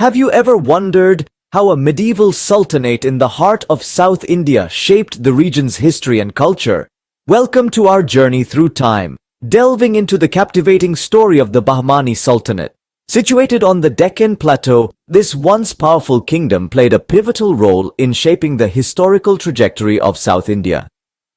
Have you ever wondered how a medieval sultanate in the heart of South India shaped the region's history and culture? Welcome to our journey through time, delving into the captivating story of the Bahmani Sultanate. Situated on the Deccan Plateau, this once powerful kingdom played a pivotal role in shaping the historical trajectory of South India.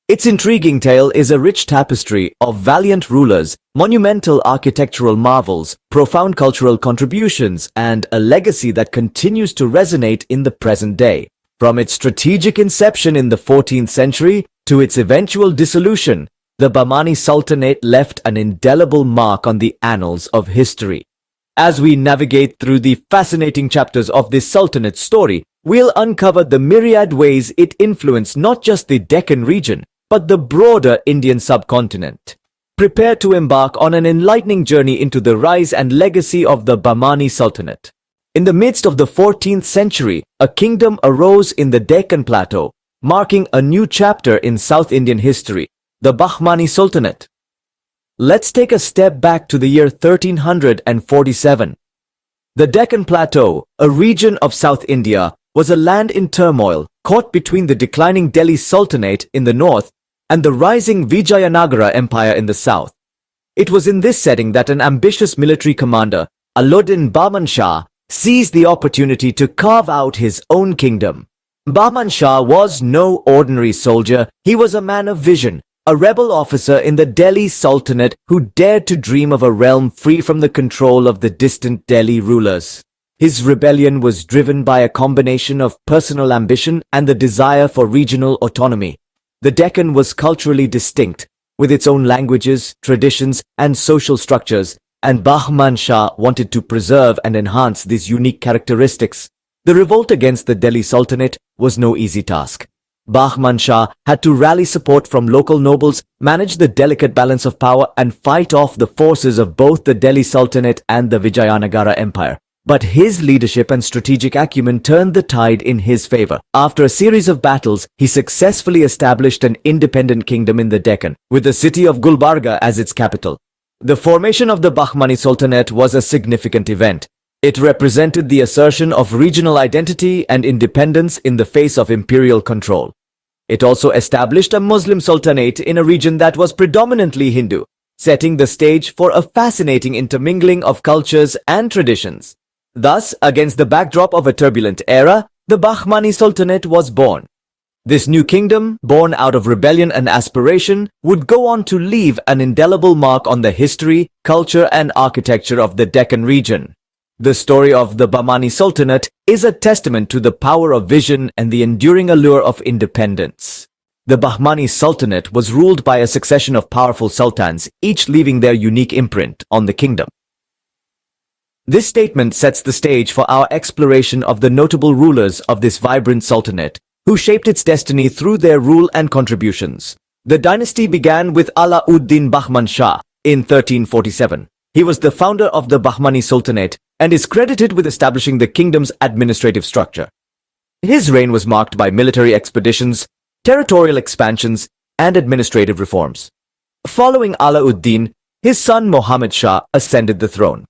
Its intriguing tale is a rich tapestry of valiant rulers, monumental architectural marvels, profound cultural contributions, and a legacy that continues to resonate in the present day. From its strategic inception in the 14th century to its eventual dissolution, the Bahmani Sultanate left an indelible mark on the annals of history. As we navigate through the fascinating chapters of this Sultanate story, we'll uncover the myriad ways it influenced not just the Deccan region, but the broader Indian subcontinent. Prepare to embark on an enlightening journey into the rise and legacy of the Bahmani Sultanate. In the midst of the 14th century, a kingdom arose in the Deccan Plateau, marking a new chapter in South Indian history, the Bahmani Sultanate. Let's take a step back to the year 1347. The Deccan Plateau, a region of South India, was a land in turmoil, caught between the declining Delhi Sultanate in the north and the rising Vijayanagara Empire in the south. It was in this setting that an ambitious military commander, Alauddin Bahman Shah, seized the opportunity to carve out his own kingdom. Bahman Shah was no ordinary soldier. He was a man of vision, a rebel officer in the Delhi Sultanate who dared to dream of a realm free from the control of the distant Delhi rulers. His rebellion was driven by a combination of personal ambition and the desire for regional autonomy. The Deccan was culturally distinct, with its own languages, traditions, and social structures, and Bahman Shah wanted to preserve and enhance these unique characteristics. The revolt against the Delhi Sultanate was no easy task. Bahman Shah had to rally support from local nobles, manage the delicate balance of power, and fight off the forces of both the Delhi Sultanate and the Vijayanagara Empire. But his leadership and strategic acumen turned the tide in his favor. After a series of battles, he successfully established an independent kingdom in the Deccan, with the city of Gulbarga as its capital. The formation of the Bahmani Sultanate was a significant event. It represented the assertion of regional identity and independence in the face of imperial control. It also established a Muslim sultanate in a region that was predominantly Hindu, setting the stage for a fascinating intermingling of cultures and traditions. Thus, against the backdrop of a turbulent era, the Bahmani Sultanate was born. This new kingdom, born out of rebellion and aspiration, would go on to leave an indelible mark on the history, culture, and architecture of the Deccan region. The story of the Bahmani Sultanate is a testament to the power of vision and the enduring allure of independence. The Bahmani Sultanate was ruled by a succession of powerful sultans, each leaving their unique imprint on the kingdom. This statement sets the stage for our exploration of the notable rulers of this vibrant sultanate, who shaped its destiny through their rule and contributions. The dynasty began with Alauddin Bahman Shah in 1347. He was the founder of the Bahmani Sultanate and is credited with establishing the kingdom's administrative structure. His reign was marked by military expeditions, territorial expansions, and administrative reforms. Following Alauddin, his son Muhammad Shah ascended the throne.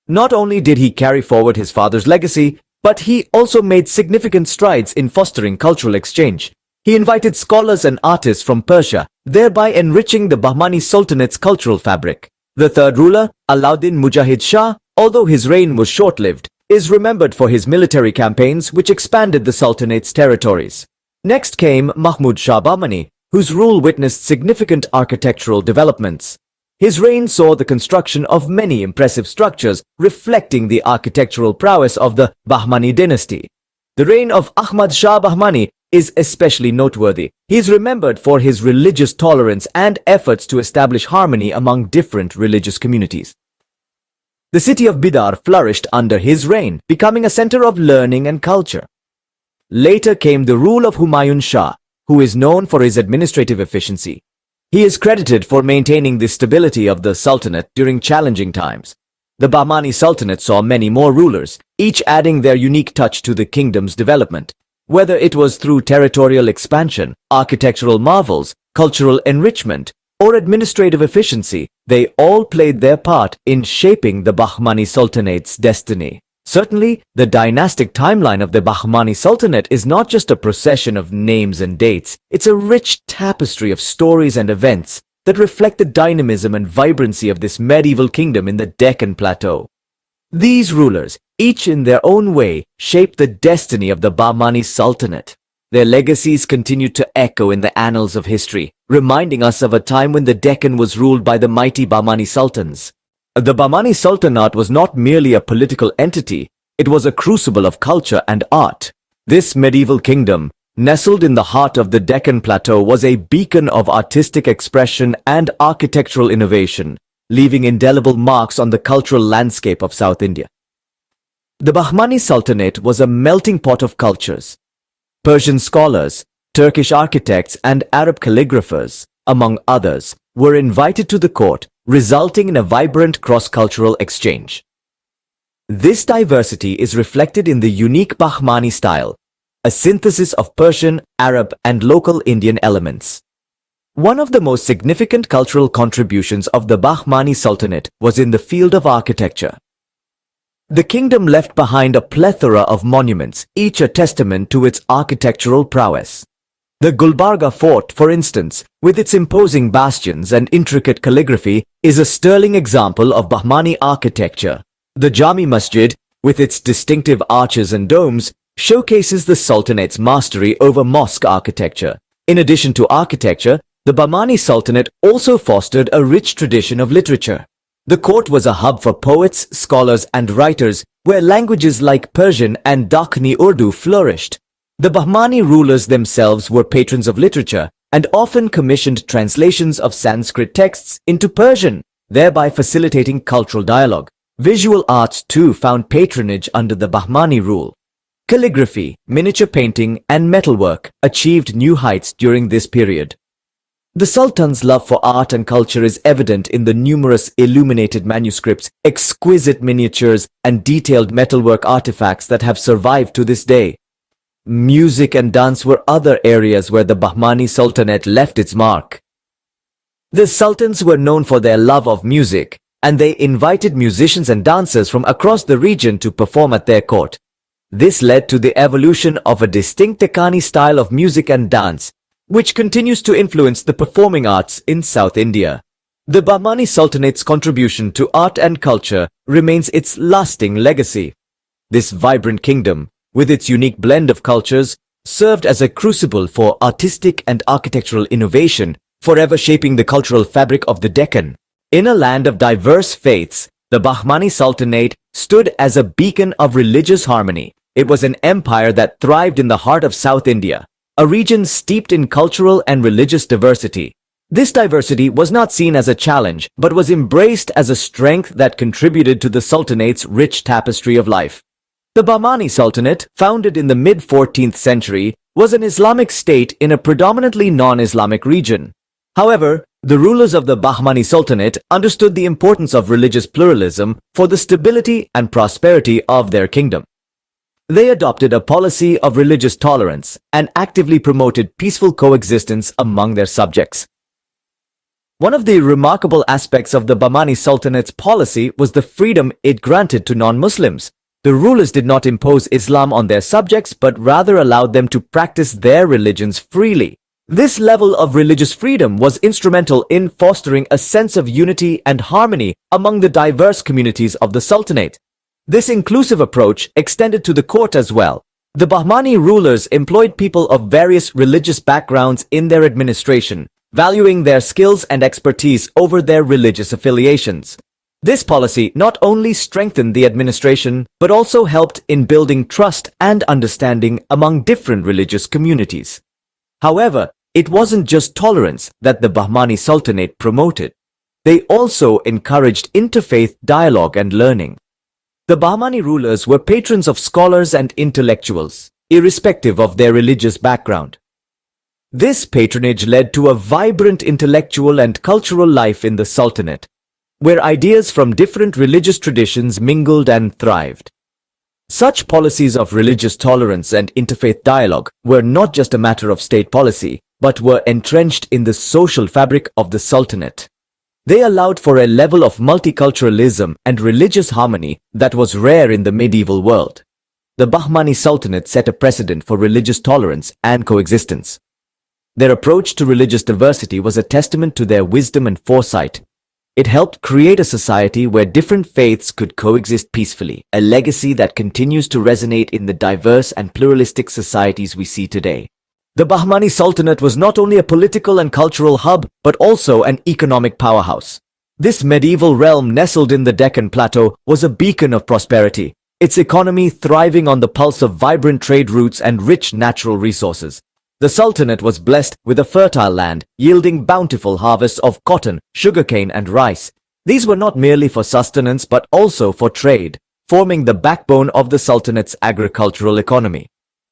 Not only did he carry forward his father's legacy, but he also made significant strides in fostering cultural exchange. He invited scholars and artists from Persia, thereby enriching the Bahmani Sultanate's cultural fabric. The third ruler, Alauddin Mujahid Shah, although his reign was short-lived, is remembered for his military campaigns which expanded the Sultanate's territories. Next came Mahmud Shah Bahmani, whose rule witnessed significant architectural developments. His reign saw the construction of many impressive structures, reflecting the architectural prowess of the Bahmani dynasty. The reign of Ahmad Shah Bahmani is especially noteworthy. He is remembered for his religious tolerance and efforts to establish harmony among different religious communities. The city of Bidar flourished under his reign, becoming a center of learning and culture. Later came the rule of Humayun Shah, who is known for his administrative efficiency. He is credited for maintaining the stability of the Sultanate during challenging times. The Bahmani Sultanate saw many more rulers, each adding their unique touch to the kingdom's development. Whether it was through territorial expansion, architectural marvels, cultural enrichment, or administrative efficiency, they all played their part in shaping the Bahmani Sultanate's destiny. Certainly, the dynastic timeline of the Bahmani Sultanate is not just a procession of names and dates, it's a rich tapestry of stories and events that reflect the dynamism and vibrancy of this medieval kingdom in the Deccan Plateau. These rulers, each in their own way, shaped the destiny of the Bahmani Sultanate. Their legacies continue to echo in the annals of history, reminding us of a time when the Deccan was ruled by the mighty Bahmani Sultans. The Bahmani Sultanate was not merely a political entity, it was a crucible of culture and art. This medieval kingdom, nestled in the heart of the Deccan Plateau, was a beacon of artistic expression and architectural innovation, leaving indelible marks on the cultural landscape of South India. The Bahmani Sultanate was a melting pot of cultures. Persian scholars, Turkish architects and Arab calligraphers, among others, were invited to the court, resulting in a vibrant cross-cultural exchange. This diversity is reflected in the unique Bahmani style, a synthesis of Persian, Arab, and local Indian elements. One of the most significant cultural contributions of the Bahmani Sultanate was in the field of architecture. The kingdom left behind a plethora of monuments, each a testament to its architectural prowess. The Gulbarga Fort, for instance, with its imposing bastions and intricate calligraphy, is a sterling example of Bahmani architecture. The Jami Masjid, with its distinctive arches and domes, showcases the Sultanate's mastery over mosque architecture. In addition to architecture, the Bahmani Sultanate also fostered a rich tradition of literature. The court was a hub for poets, scholars, and writers, where languages like Persian and Dakhni Urdu flourished. The Bahmani rulers themselves were patrons of literature and often commissioned translations of Sanskrit texts into Persian, thereby facilitating cultural dialogue. Visual arts too found patronage under the Bahmani rule. Calligraphy, miniature painting, and metalwork achieved new heights during this period. The Sultan's love for art and culture is evident in the numerous illuminated manuscripts, exquisite miniatures, and detailed metalwork artifacts that have survived to this day. Music and dance were other areas where the Bahmani Sultanate left its mark. The Sultans were known for their love of music, and they invited musicians and dancers from across the region to perform at their court. This led to the evolution of a distinct Deccani style of music and dance, which continues to influence the performing arts in South India. The Bahmani Sultanate's contribution to art and culture remains its lasting legacy. This vibrant kingdom, with its unique blend of cultures, served as a crucible for artistic and architectural innovation, forever shaping the cultural fabric of the Deccan. In a land of diverse faiths, the Bahmani Sultanate stood as a beacon of religious harmony. It was an empire that thrived in the heart of South India, a region steeped in cultural and religious diversity. This diversity was not seen as a challenge, but was embraced as a strength that contributed to the Sultanate's rich tapestry of life. The Bahmani Sultanate, founded in the mid-14th century, was an Islamic state in a predominantly non-Islamic region. However, the rulers of the Bahmani Sultanate understood the importance of religious pluralism for the stability and prosperity of their kingdom. They adopted a policy of religious tolerance and actively promoted peaceful coexistence among their subjects. One of the remarkable aspects of the Bahmani Sultanate's policy was the freedom it granted to non-Muslims. The rulers did not impose Islam on their subjects, but rather allowed them to practice their religions freely. This level of religious freedom was instrumental in fostering a sense of unity and harmony among the diverse communities of the Sultanate. This inclusive approach extended to the court as well. The Bahmani rulers employed people of various religious backgrounds in their administration, valuing their skills and expertise over their religious affiliations. This policy not only strengthened the administration, but also helped in building trust and understanding among different religious communities. However, it wasn't just tolerance that the Bahmani Sultanate promoted. They also encouraged interfaith dialogue and learning. The Bahmani rulers were patrons of scholars and intellectuals, irrespective of their religious background. This patronage led to a vibrant intellectual and cultural life in the Sultanate, where ideas from different religious traditions mingled and thrived. Such policies of religious tolerance and interfaith dialogue were not just a matter of state policy, but were entrenched in the social fabric of the Sultanate. They allowed for a level of multiculturalism and religious harmony that was rare in the medieval world. The Bahmani Sultanate set a precedent for religious tolerance and coexistence. Their approach to religious diversity was a testament to their wisdom and foresight. It helped create a society where different faiths could coexist peacefully, a legacy that continues to resonate in the diverse and pluralistic societies we see today. The Bahmani Sultanate was not only a political and cultural hub, but also an economic powerhouse. This medieval realm nestled in the Deccan Plateau was a beacon of prosperity, its economy thriving on the pulse of vibrant trade routes and rich natural resources. The Sultanate was blessed with a fertile land, yielding bountiful harvests of cotton, sugarcane, and rice. These were not merely for sustenance but also for trade, forming the backbone of the Sultanate's agricultural economy.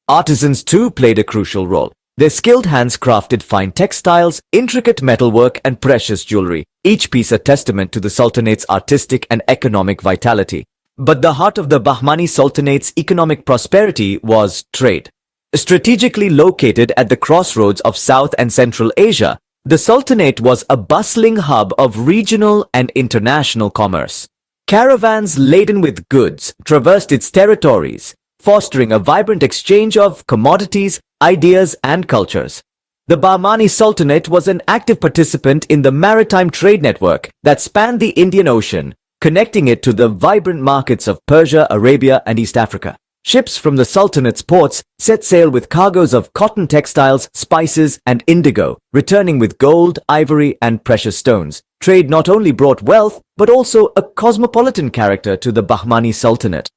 Artisans too played a crucial role. Their skilled hands crafted fine textiles, intricate metalwork, and precious jewelry, each piece a testament to the Sultanate's artistic and economic vitality. But the heart of the Bahmani Sultanate's economic prosperity was trade. Strategically located at the crossroads of South and Central Asia, the Sultanate was a bustling hub of regional and international commerce. Caravans laden with goods traversed its territories, fostering a vibrant exchange of commodities, ideas, and cultures. The Bahmani Sultanate was an active participant in the maritime trade network that spanned the Indian Ocean, connecting it to the vibrant markets of Persia, Arabia, and East Africa. Ships from the Sultanate's ports set sail with cargoes of cotton textiles, spices, and indigo, returning with gold, ivory, and precious stones. Trade not only brought wealth, but also a cosmopolitan character to the Bahmani Sultanate.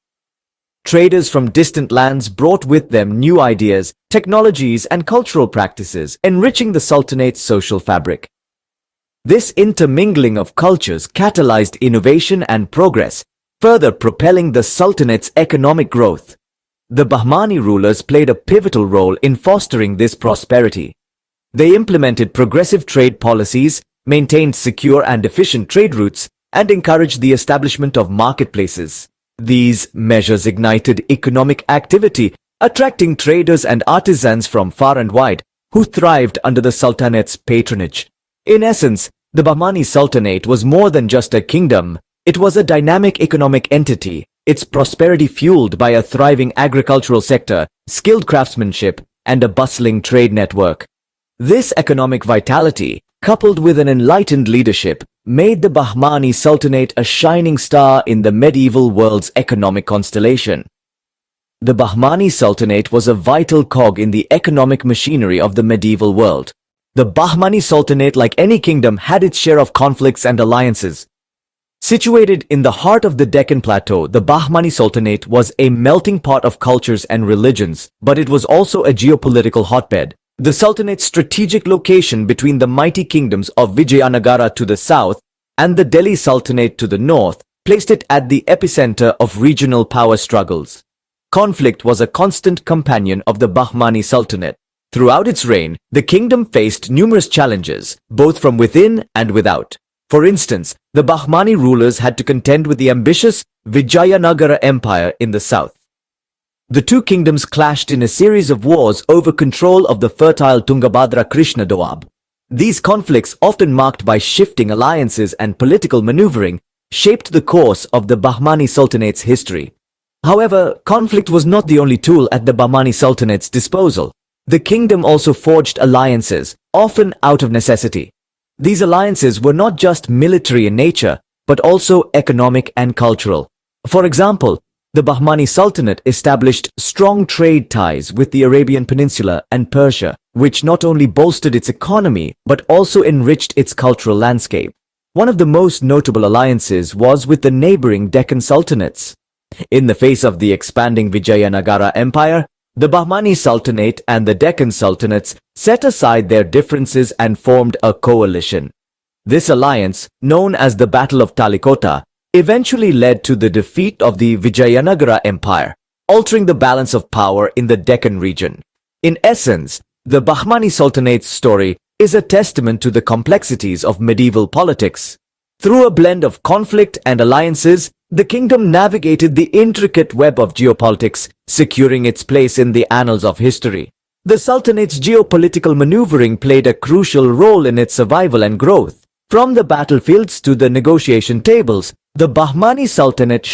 Traders from distant lands brought with them new ideas, technologies, and cultural practices, enriching the Sultanate's social fabric. This intermingling of cultures catalyzed innovation and progress, further propelling the Sultanate's economic growth. The Bahmani rulers played a pivotal role in fostering this prosperity. They implemented progressive trade policies, maintained secure and efficient trade routes, and encouraged the establishment of marketplaces. These measures ignited economic activity, attracting traders and artisans from far and wide, who thrived under the Sultanate's patronage. In essence, the Bahmani Sultanate was more than just a kingdom. It was a dynamic economic entity, its prosperity fueled by a thriving agricultural sector, skilled craftsmanship, and a bustling trade network. This economic vitality, coupled with an enlightened leadership, made the Bahmani Sultanate a shining star in the medieval world's economic constellation. The Bahmani Sultanate was a vital cog in the economic machinery of the medieval world. The Bahmani Sultanate, like any kingdom, had its share of conflicts and alliances. Situated in the heart of the Deccan Plateau, the Bahmani Sultanate was a melting pot of cultures and religions, but it was also a geopolitical hotbed. The Sultanate's strategic location between the mighty kingdoms of Vijayanagara to the south and the Delhi Sultanate to the north placed it at the epicenter of regional power struggles. Conflict was a constant companion of the Bahmani Sultanate. Throughout its reign, the kingdom faced numerous challenges, both from within and without. For instance, the Bahmani rulers had to contend with the ambitious Vijayanagara Empire in the south. The two kingdoms clashed in a series of wars over control of the fertile Tungabhadra Krishna Doab. These conflicts, often marked by shifting alliances and political maneuvering, shaped the course of the Bahmani Sultanate's history. However, conflict was not the only tool at the Bahmani Sultanate's disposal. The kingdom also forged alliances, often out of necessity. These alliances were not just military in nature, but also economic and cultural. For example, the Bahmani Sultanate established strong trade ties with the Arabian Peninsula and Persia, which not only bolstered its economy, but also enriched its cultural landscape. One of the most notable alliances was with the neighboring Deccan Sultanates. In the face of the expanding Vijayanagara Empire, the Bahmani Sultanate and the Deccan Sultanates set aside their differences and formed a coalition. This alliance, known as the Battle of Talikota, eventually led to the defeat of the Vijayanagara Empire, altering the balance of power in the Deccan region. In essence, the Bahmani Sultanate's story is a testament to the complexities of medieval politics. Through a blend of conflict and alliances, the kingdom navigated the intricate web of geopolitics, securing its place in the annals of history. The Sultanate's geopolitical maneuvering played a crucial role in its survival and growth. From the battlefields to the negotiation tables, the Bahmani Sultanate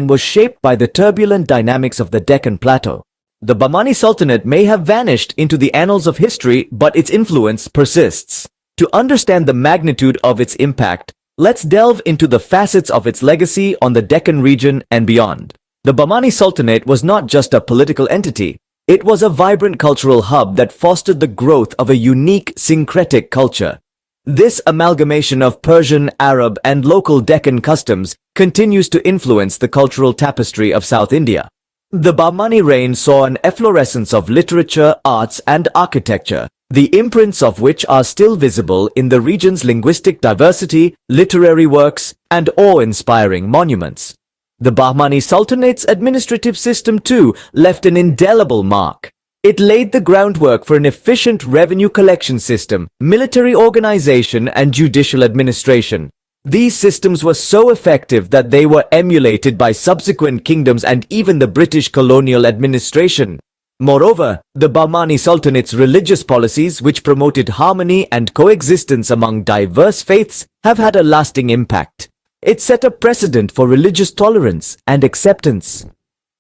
was shaped by the turbulent dynamics of the Deccan Plateau. The Bahmani Sultanate may have vanished into the annals of history, but its influence persists. To understand the magnitude of its impact, let's delve into the facets of its legacy on the Deccan region and beyond. The Bahmani Sultanate was not just a political entity. It was a vibrant cultural hub that fostered the growth of a unique syncretic culture. This amalgamation of Persian, Arab, and local Deccan customs continues to influence the cultural tapestry of South India. The Bahmani reign saw an efflorescence of literature, arts, and architecture, the imprints of which are still visible in the region's linguistic diversity, literary works, and awe-inspiring monuments. The Bahmani Sultanate's administrative system too left an indelible mark. It laid the groundwork for an efficient revenue collection system, military organization, and judicial administration. These systems were so effective that they were emulated by subsequent kingdoms and even the British colonial administration. Moreover, the Bahmani Sultanate's religious policies, which promoted harmony and coexistence among diverse faiths, have had a lasting impact. It set a precedent for religious tolerance and acceptance,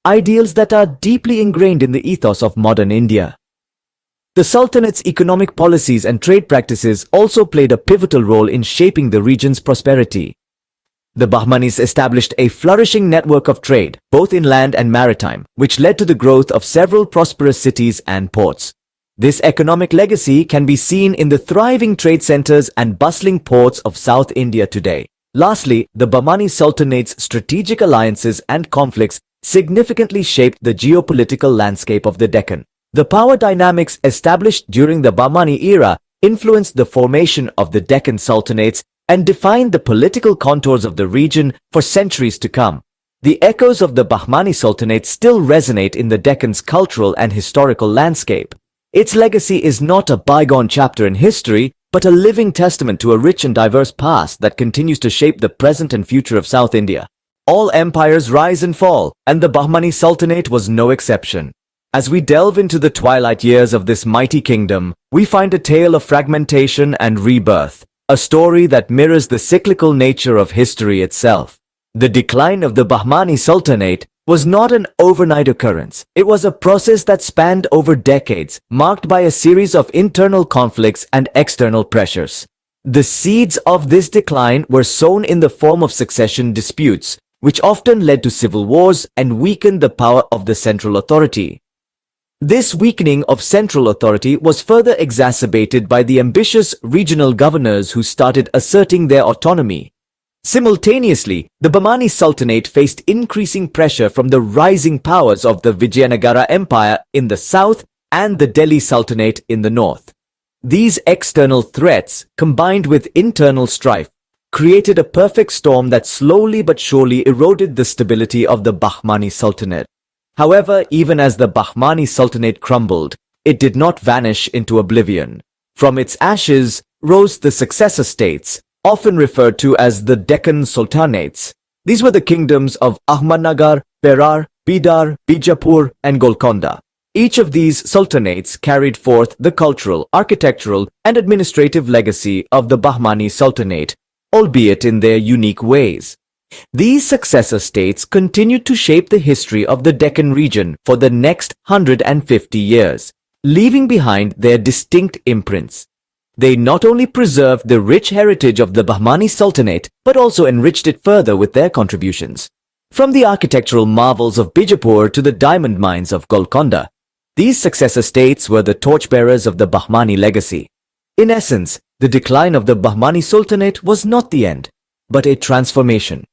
ideals that are deeply ingrained in the ethos of modern India. The Sultanate's economic policies and trade practices also played a pivotal role in shaping the region's prosperity. The Bahmanis established a flourishing network of trade, both inland and maritime, which led to the growth of several prosperous cities and ports. This economic legacy can be seen in the thriving trade centers and bustling ports of South India today. Lastly, the Bahmani Sultanate's strategic alliances and conflicts significantly shaped the geopolitical landscape of the Deccan. The power dynamics established during the Bahmani era influenced the formation of the Deccan Sultanates and defined the political contours of the region for centuries to come. The echoes of the Bahmani Sultanate still resonate in the Deccan's cultural and historical landscape. Its legacy is not a bygone chapter in history, but a living testament to a rich and diverse past that continues to shape the present and future of South India. All empires rise and fall, and the Bahmani Sultanate was no exception. As we delve into the twilight years of this mighty kingdom, we find a tale of fragmentation and rebirth, a story that mirrors the cyclical nature of history itself. The decline of the Bahmani Sultanate was not an overnight occurrence. It was a process that spanned over decades, marked by a series of internal conflicts and external pressures. The seeds of this decline were sown in the form of succession disputes, which often led to civil wars and weakened the power of the central authority. This weakening of central authority was further exacerbated by the ambitious regional governors who started asserting their autonomy. Simultaneously, the Bahmani Sultanate faced increasing pressure from the rising powers of the Vijayanagara Empire in the south and the Delhi Sultanate in the north. These external threats, combined with internal strife, created a perfect storm that slowly but surely eroded the stability of the Bahmani Sultanate. However, even as the Bahmani Sultanate crumbled, it did not vanish into oblivion. From its ashes rose the successor states, often referred to as the Deccan Sultanates. These were the kingdoms of Ahmadnagar, Berar, Bidar, Bijapur, and Golconda. Each of these sultanates carried forth the cultural, architectural, and administrative legacy of the Bahmani Sultanate, albeit in their unique ways. These successor states continued to shape the history of the Deccan region for the next 150 years, leaving behind their distinct imprints. They not only preserved the rich heritage of the Bahmani Sultanate, but also enriched it further with their contributions. From the architectural marvels of Bijapur to the diamond mines of Golconda, these successor states were the torchbearers of the Bahmani legacy. In essence, the decline of the Bahmani Sultanate was not the end, but a transformation.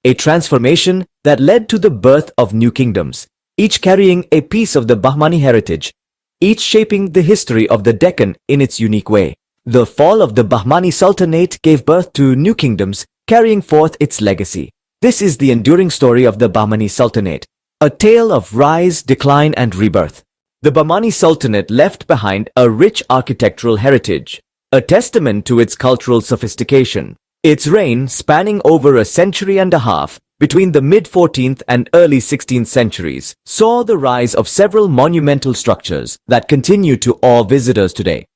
A transformation that led to the birth of new kingdoms, each carrying a piece of the Bahmani heritage, each shaping the history of the Deccan in its unique way. The fall of the Bahmani Sultanate gave birth to new kingdoms, carrying forth its legacy. This is the enduring story of the Bahmani Sultanate, a tale of rise, decline, and rebirth. The Bahmani Sultanate left behind a rich architectural heritage, a testament to its cultural sophistication. Its reign, spanning over a century and a half, between the mid-14th and early 16th centuries, saw the rise of several monumental structures that continue to awe visitors today.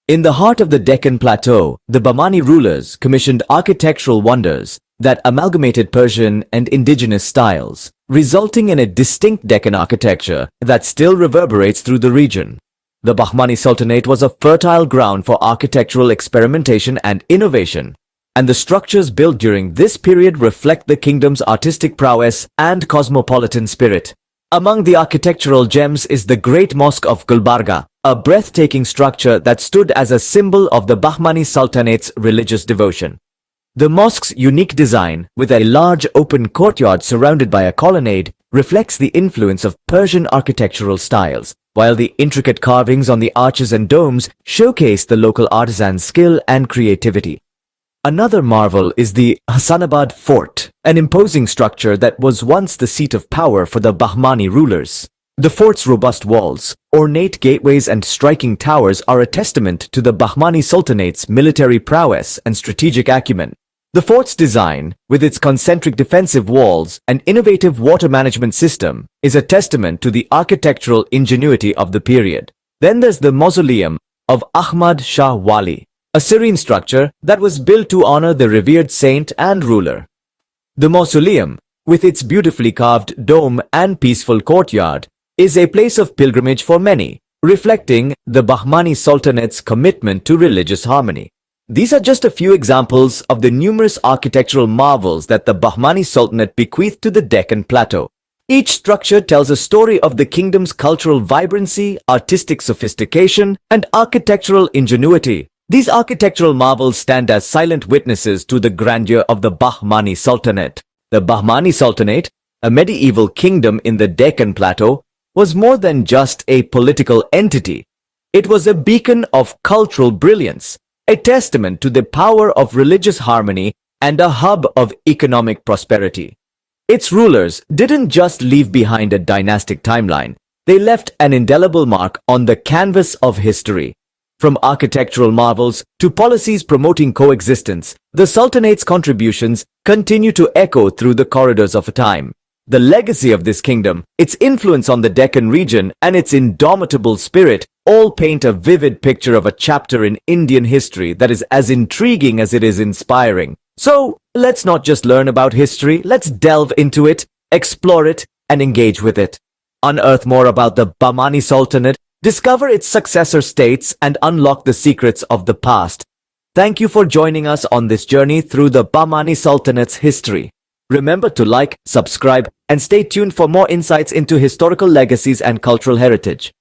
In the heart of the Deccan Plateau, the Bahmani rulers commissioned architectural wonders that amalgamated Persian and indigenous styles, resulting in a distinct Deccan architecture that still reverberates through the region. The Bahmani Sultanate was a fertile ground for architectural experimentation and innovation, and the structures built during this period reflect the kingdom's artistic prowess and cosmopolitan spirit. Among the architectural gems is the Great Mosque of Gulbarga, a breathtaking structure that stood as a symbol of the Bahmani Sultanate's religious devotion. The mosque's unique design, with a large open courtyard surrounded by a colonnade, reflects the influence of Persian architectural styles, while the intricate carvings on the arches and domes showcase the local artisans' skill and creativity. Another marvel is the Hassanabad Fort, an imposing structure that was once the seat of power for the Bahmani rulers. The fort's robust walls, ornate gateways and striking towers are a testament to the Bahmani Sultanate's military prowess and strategic acumen. The fort's design, with its concentric defensive walls and innovative water management system, is a testament to the architectural ingenuity of the period. Then there's the mausoleum of Ahmad Shah Wali, a serene structure that was built to honor the revered saint and ruler. The mausoleum, with its beautifully carved dome and peaceful courtyard, is a place of pilgrimage for many, reflecting the Bahmani Sultanate's commitment to religious harmony. These are just a few examples of the numerous architectural marvels that the Bahmani Sultanate bequeathed to the Deccan Plateau. Each structure tells a story of the kingdom's cultural vibrancy, artistic sophistication, and architectural ingenuity. These architectural marvels stand as silent witnesses to the grandeur of the Bahmani Sultanate. The Bahmani Sultanate, a medieval kingdom in the Deccan Plateau, was more than just a political entity. It was a beacon of cultural brilliance, a testament to the power of religious harmony, and a hub of economic prosperity. Its rulers didn't just leave behind a dynastic timeline, they left an indelible mark on the canvas of history. From architectural marvels to policies promoting coexistence, the Sultanate's contributions continue to echo through the corridors of time. The legacy of this kingdom, its influence on the Deccan region, and its indomitable spirit all paint a vivid picture of a chapter in Indian history that is as intriguing as it is inspiring. So, let's not just learn about history, let's delve into it, explore it, and engage with it. Unearth more about the Bahmani Sultanate, discover its successor states, and unlock the secrets of the past. Thank you for joining us on this journey through the Bahmani Sultanate's history. Remember to like, subscribe, and stay tuned for more insights into historical legacies and cultural heritage.